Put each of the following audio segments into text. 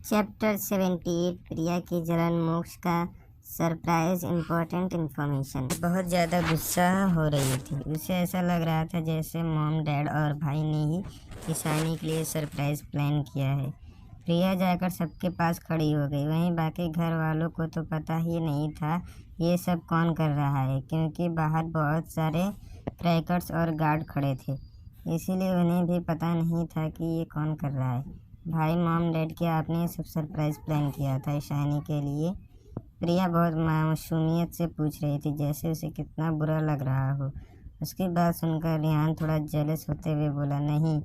Chapter 78 प्रिया की जलन मोक्ष का सरप्राइज इम्पोर्टेंट इन्फॉर्मेशन। बहुत ज़्यादा गुस्सा हो रही थी। उसे ऐसा लग रहा था जैसे मॉम, डैड और भाई ने ही ईशानी के लिए सरप्राइज प्लान किया है। प्रिया जाकर सबके पास खड़ी हो गई। वहीं बाकी घर वालों को तो पता ही नहीं था ये सब कौन कर रहा है, क्योंकि बाहर बहुत सारे क्रैकर्स और गार्ड खड़े थे। इसीलिए उन्हें भी पता नहीं था कि ये कौन कर रहा है। भाई, मॉम, डैड, क्या आपने सब सरप्राइज प्लान किया था ईशानी के लिए? प्रिया बहुत मासूमियत से पूछ रही थी, जैसे उसे कितना बुरा लग रहा हो। उसकी बात सुनकर रिहान थोड़ा जेलस होते हुए बोला, नहीं,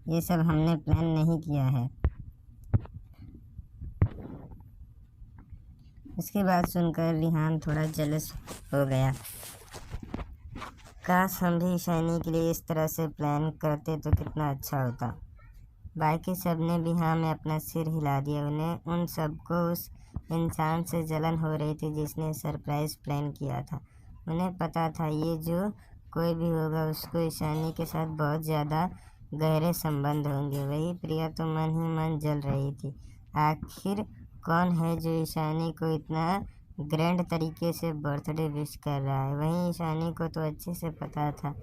ये सब हमने प्लान नहीं किया है। उसकी बात सुनकर रिहान थोड़ा जेलस हो गया। काश हम भी ईशानी के लिए इस तरह से प्लान करते तो कितना अच्छा होता। बाकी सब ने भी हाँ में अपना सिर हिला दिया। उन्हें उन सबको उस इंसान से जलन हो रही थी जिसने सरप्राइज प्लान किया था। उन्हें पता था ये जो कोई भी होगा उसको ईशानी के साथ बहुत ज़्यादा गहरे संबंध होंगे। वही प्रिया तो मन ही मन जल रही थी। आखिर कौन है जो ईशानी को इतना ग्रैंड तरीके से बर्थडे विश कर रहा है? वहीं ईशानी को तो अच्छे से पता था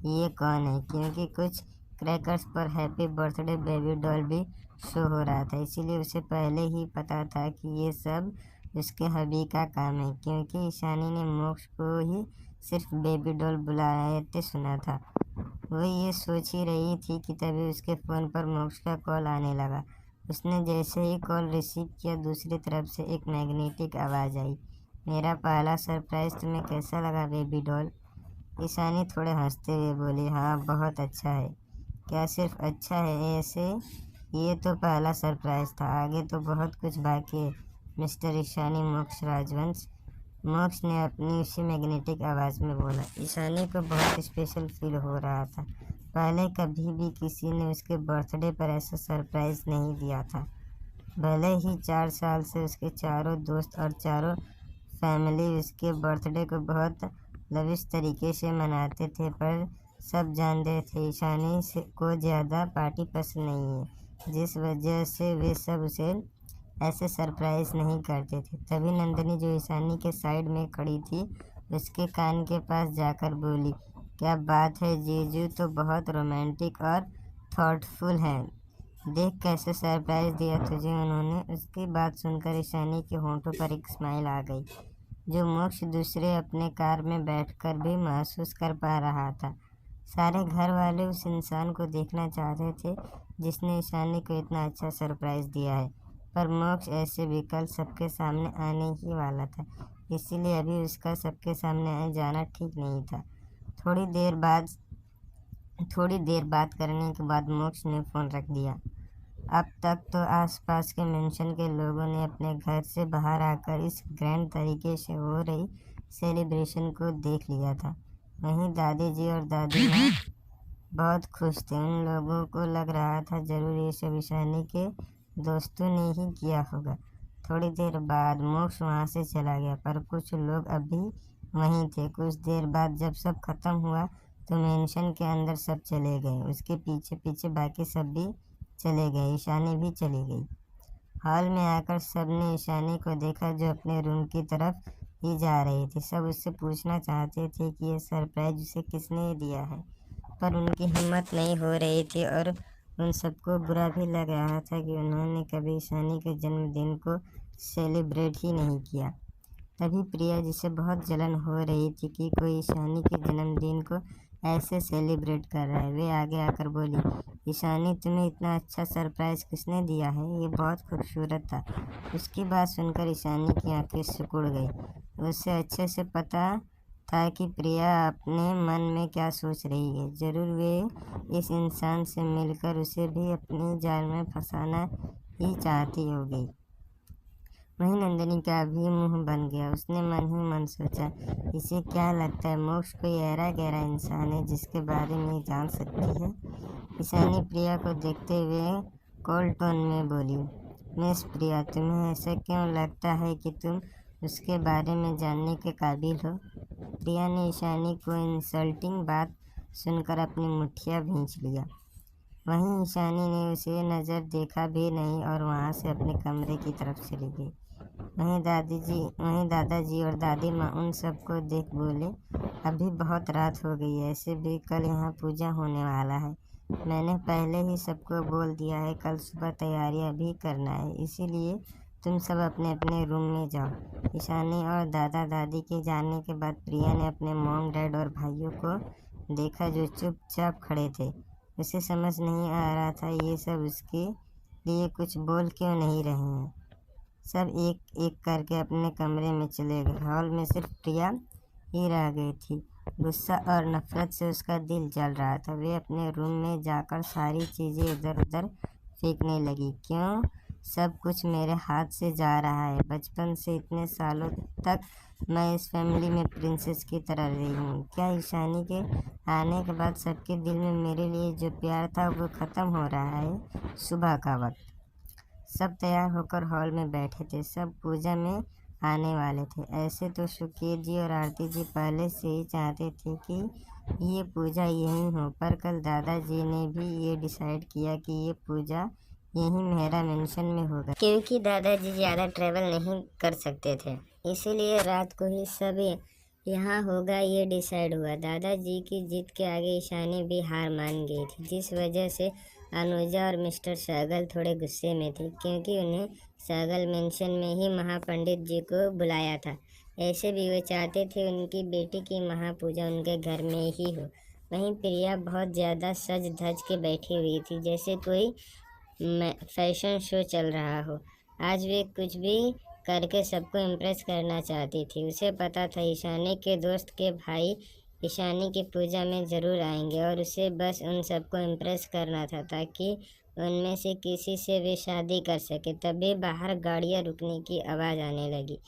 ये कौन है, क्योंकि कुछ क्रैकर्स पर हैप्पी बर्थडे बेबी डॉल भी शो हो रहा था। इसीलिए उसे पहले ही पता था कि ये सब उसके हबी का काम है, क्योंकि ईशानी ने मोक्ष को ही सिर्फ बेबी डॉल बुलाते सुना था। वो ये सोच ही रही थी कि तभी उसके फ़ोन पर मोक्ष का कॉल आने लगा। उसने जैसे ही कॉल रिसीव किया, दूसरी तरफ से एक मैग्नेटिक आवाज़ आई, मेरा पहला सरप्राइज़ तुम्हें कैसा लगा बेबी डॉल? ईशानी थोड़े हंसते हुए बोली, हाँ, बहुत अच्छा है। क्या सिर्फ अच्छा है? ऐसे ये तो पहला सरप्राइज था, आगे तो बहुत कुछ बाकी है मिस्टर ईशानी मोक्ष राजवंश। मोक्ष ने अपनी उसी मैग्नेटिक आवाज़ में बोला। ईशानी को बहुत स्पेशल फील हो रहा था। पहले कभी भी किसी ने उसके बर्थडे पर ऐसा सरप्राइज नहीं दिया था। भले ही 4 साल से उसके चारों दोस्त और चारों फैमिली उसके बर्थडे को बहुत लविश तरीके से मनाते थे, पर सब जानते थे ईशानी को ज़्यादा पार्टी पसंद नहीं है, जिस वजह से वे सब उसे ऐसे सरप्राइज नहीं करते थे। तभी नंदिनी, जो ईशानी के साइड में खड़ी थी, उसके कान के पास जाकर बोली, क्या बात है जीजू, तो बहुत रोमांटिक और थॉटफुल है। देख कैसे सरप्राइज दिया तुझे उन्होंने। उसकी बात सुनकर ईशानी के होंठों पर एक स्माइल आ गई, जो मोक्ष दूसरे अपने कार में बैठकर भी महसूस कर पा रहा था। सारे घर वाले उस इंसान को देखना चाहते थे जिसने ईशानी को इतना अच्छा सरप्राइज दिया है, पर मोक्ष ऐसे विकल्प सबके सामने आने ही वाला था। इसीलिए अभी उसका सबके सामने जाना ठीक नहीं था। थोड़ी देर बात करने के बाद मोक्ष ने फ़ोन रख दिया। अब तक तो आसपास के मेंशन के लोगों ने अपने घर से बाहर आकर इस ग्रैंड तरीके से हो रही सेलिब्रेशन को देख लिया था। वहीं दादी जी और दादी माँ बहुत खुश थे। उन लोगों को लग रहा था जरूर ये सब ईशानी के दोस्तों ने ही किया होगा। थोड़ी देर बाद मोक्ष वहाँ से चला गया, पर कुछ लोग अभी वहीं थे। कुछ देर बाद जब सब खत्म हुआ तो मेंशन के अंदर सब चले गए। उसके पीछे पीछे बाकी सब भी चले गए। ईशानी भी चली गई। हॉल में आकर सबने ईशानी को देखा, जो अपने रूम की तरफ ही जा रही थी। सब उससे पूछना चाहते थे कि ये सरप्राइज उसे किसने दिया है, पर उनकी हिम्मत नहीं हो रही थी, और उन सबको बुरा भी लग रहा था कि उन्होंने कभी ईशानी के जन्मदिन को सेलिब्रेट ही नहीं किया। तभी प्रिया, जिसे बहुत जलन हो रही थी कि कोई ईशानी के जन्मदिन को ऐसे सेलिब्रेट कर रहा है, वे आगे आकर बोली, ईशानी, तुम्हें इतना अच्छा सरप्राइज किसने दिया है? ये बहुत खूबसूरत था। उसकी बात सुनकर ईशानी की आंखें सिकुड़ गई। उसे अच्छे से पता था कि प्रिया अपने मन में क्या सोच रही है। जरूर वे इस इंसान से मिलकर उसे भी अपने जाल में फंसाना ही चाहती होगी। वहीं नंदिनी का भी मुंह बन गया। उसने मन ही मन सोचा, इसे क्या लगता है मोक्ष कोई ऐरा गहरा इंसान है जिसके बारे में जान सकती है? ईशानी प्रिया को देखते हुए कोल्ड टोन में बोली, मिस प्रिया, तुम्हें ऐसा क्यों लगता है कि तुम उसके बारे में जानने के काबिल हो? प्रिया ने ईशानी को इंसल्टिंग बात सुनकर अपनी मुठ्ठियाँ भींच लिया। वहीं ईशानी ने उसे नज़र देखा भी नहीं और वहाँ से अपने कमरे की तरफ चली गई। वहीं दादाजी और दादी माँ उन सबको देख बोले, अभी बहुत रात हो गई है, ऐसे भी कल यहाँ पूजा होने वाला है। मैंने पहले ही सबको बोल दिया है, कल सुबह तैयारियाँ भी करना है, इसीलिए तुम सब अपने अपने रूम में जाओ। ईशानी और दादा दादी के जाने के बाद प्रिया ने अपने मॉम डैड और भाइयों को देखा जो चुपचाप खड़े थे। उसे समझ नहीं आ रहा था ये सब उसके लिए कुछ बोल क्यों नहीं रहे हैं। सब एक एक करके अपने कमरे में चले गए। हॉल में सिर्फ प्रिया ही रह गई थी। गुस्सा और नफरत से उसका दिल जल रहा था। वे अपने रूम में जाकर सारी चीज़ें इधर उधर फेंकने लगी। क्यों सब कुछ मेरे हाथ से जा रहा है? बचपन से इतने सालों तक मैं इस फैमिली में प्रिंसेस की तरह रही हूँ। क्या ईशानी के आने के बाद सबके दिल में मेरे लिए जो प्यार था वो ख़त्म हो रहा है? सुबह का वक्त सब तैयार होकर हॉल में बैठे थे। सब पूजा में आने वाले थे। ऐसे तो सुकेत जी और आरती जी पहले से ही चाहते थे कि ये पूजा यहीं हो, पर कल दादाजी ने भी ये डिसाइड किया कि ये पूजा यहीं मेहरा मेंशन में होगा, क्योंकि दादाजी ज़्यादा ट्रैवल नहीं कर सकते थे। इसीलिए रात को ही सब यहाँ होगा ये डिसाइड हुआ। दादाजी की जिद के आगे ईशानी भी हार मान गई थी, जिस वजह से अनुजा और मिस्टर सहगल थोड़े गुस्से में थे, क्योंकि उन्हें सहगल मेंशन में ही महापंडित जी को बुलाया था। ऐसे भी वे चाहते थे उनकी बेटी की महापूजा उनके घर में ही हो। वहीं प्रिया बहुत ज़्यादा सज धज के बैठी हुई थी, जैसे कोई फैशन शो चल रहा हो। आज वे कुछ भी करके सबको इम्प्रेस करना चाहती थी। उसे पता था ईशानी के दोस्त के भाई ईशानी की पूजा में ज़रूर आएंगे और उसे बस उन सबको इम्प्रेस करना था, ताकि उनमें से किसी से वे शादी कर सके। तभी बाहर गाड़ियाँ रुकने की आवाज़ आने लगी।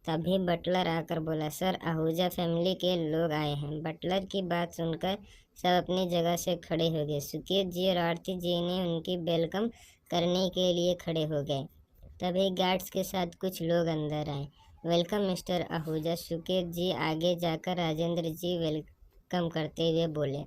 तभी बटलर आकर बोला, सर आहूजा फैमिली के लोग आए हैं। बटलर की बात सुनकर सब अपनी जगह से खड़े हो गए। सुकेत जी और आरती जी ने उनकी वेलकम करने के लिए खड़े हो गए। तभी गार्ड्स के साथ कुछ लोग अंदर आए। Welcome mister Ahuja. सुकेत जी आगे जाकर राजेंद्र जी वेलकम करते हुए बोले,